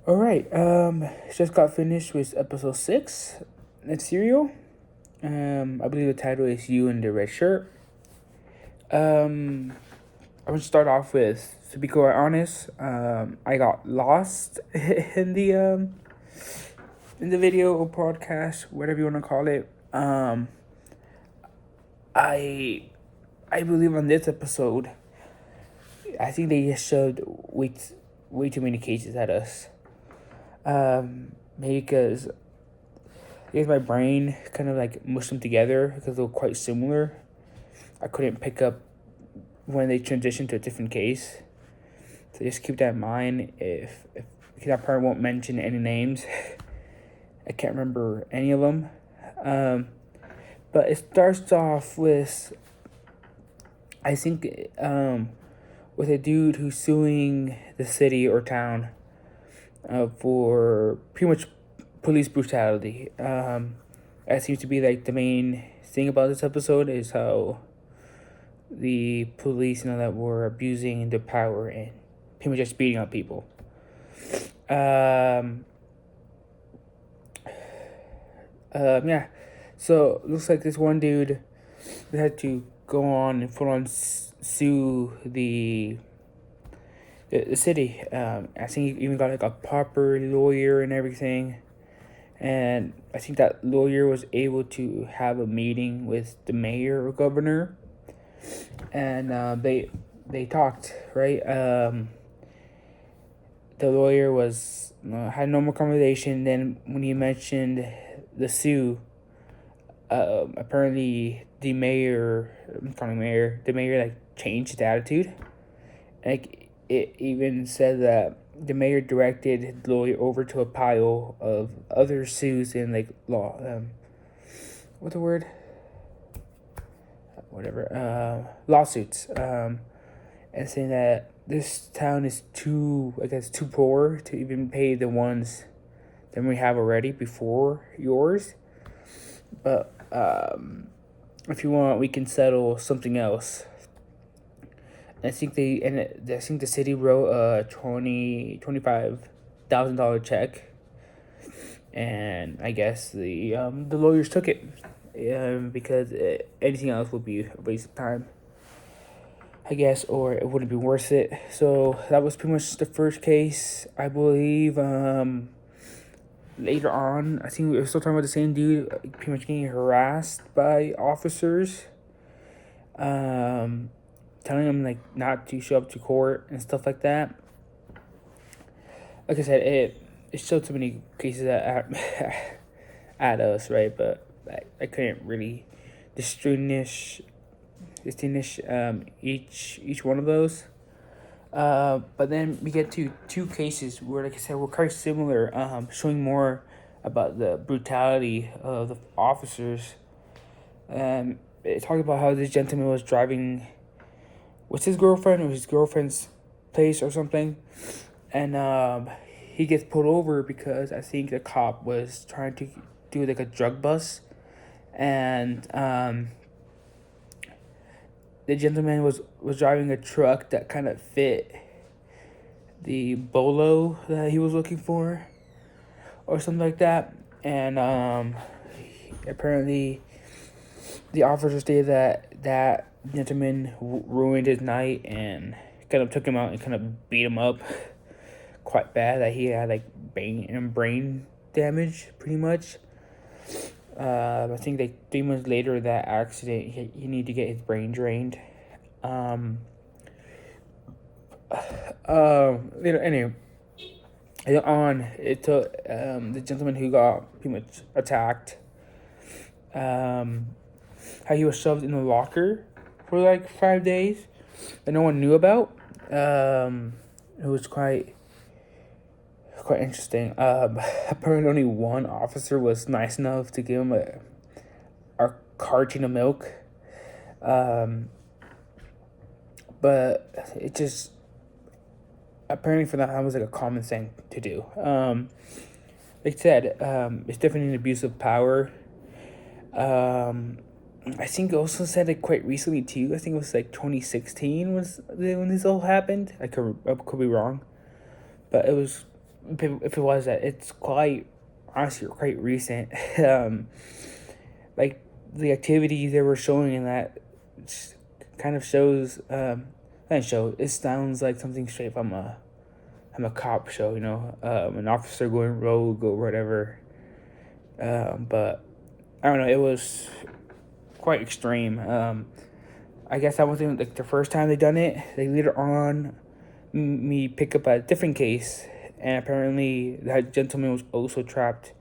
All right. Just got finished with episode 6. It's Serial. I believe the title is "You in the Red Shirt." Um, I'm gonna start off with, to be quite honest, I got lost in the video or podcast, whatever you wanna call it. I I believe on this episode, I think they just showed way too many cases at us. Maybe because I guess my brain kind of like mushed them together because they were quite similar. I couldn't pick up when they transitioned to a different case. So just keep that in mind. If because I probably won't mention any names. I can't remember any of them. Um, but it starts off with, I think, with a dude who's suing the city or town for pretty much police brutality. That seems to be like the main thing about this episode is how the police, that were abusing their power and pretty much just beating up people. Um, yeah. So looks like this one dude had to go on and full on sue the city. I think he even got like a proper lawyer and everything. And I think that lawyer was able to have a meeting with the mayor or governor, and they talked, right. The lawyer was had a normal conversation. Then when he mentioned the sue, apparently the mayor like changed his attitude. Like it even said that the mayor directed the lawyer over to a pile of other suits and like law. What's the word? Whatever. Lawsuits. And saying that this town is too, I guess, too poor to even pay the ones that we have already before yours. But if you want, we can settle something else. I think I think the city wrote a $25,000 check, and I guess the lawyers took it, because anything else would be a waste of time, I guess, or it wouldn't be worth it. So that was pretty much the first case, I believe. Later on, I think we were still talking about the same dude, pretty much getting harassed by officers, um, telling him like not to show up to court and stuff like that. Like I said, it showed so many cases at us, right? But I couldn't really distinguish each one of those. But then we get to two cases where, like I said, were quite similar, showing more about the brutality of the officers. It talked about how this gentleman was driving with his girlfriend or his girlfriend's place or something, and he gets pulled over because I think the cop was trying to do like a drug bust, and the gentleman was driving a truck that kind of fit the bolo that he was looking for, or something like that, and apparently the officer stated that gentleman ruined his night and kind of took him out and kind of beat him up quite bad, that he had like brain damage pretty much. I think like 3 months later that accident, he needed to get his brain drained. Um, anyway, on it took the gentleman who got pretty much attacked. How he was shoved in a locker for like 5 days that no one knew about. It was quite interesting. Apparently, only one officer was nice enough to give him a carton of milk. But it just, apparently for that was like a common thing to do. Like I said, it's definitely an abuse of power. I think also said it quite recently too. I think it was like 2016 was when this all happened. I could be wrong, but it was if it was that, it's quite honestly quite recent. Like the activities they were showing in that kind of shows. Not show. It sounds like something straight from a cop show. An officer going rogue or whatever. But I don't know. It was quite extreme. I guess that wasn't like the first time they done it. They later on me pick up a different case, and apparently that gentleman was also trapped.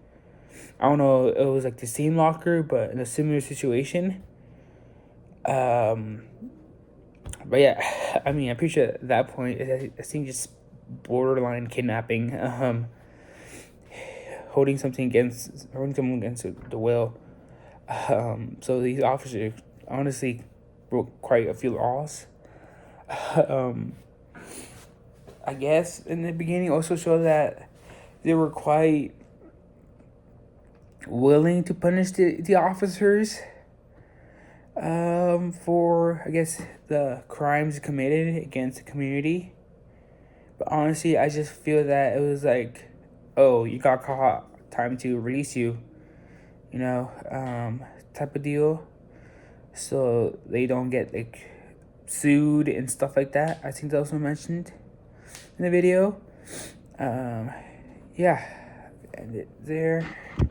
I don't know, it was like the same locker, but in a similar situation. But yeah, I mean, I'm pretty sure at that point, I think just borderline kidnapping, holding someone against the will. So these officers honestly broke quite a few laws. um, I guess in the beginning also showed that they were quite willing to punish the officers for, I guess, the crimes committed against the community. But honestly, I just feel that it was like, oh, you got caught, time to release you, type of deal. So they don't get like sued and stuff like that. I think that was mentioned in the video. Yeah, end it there.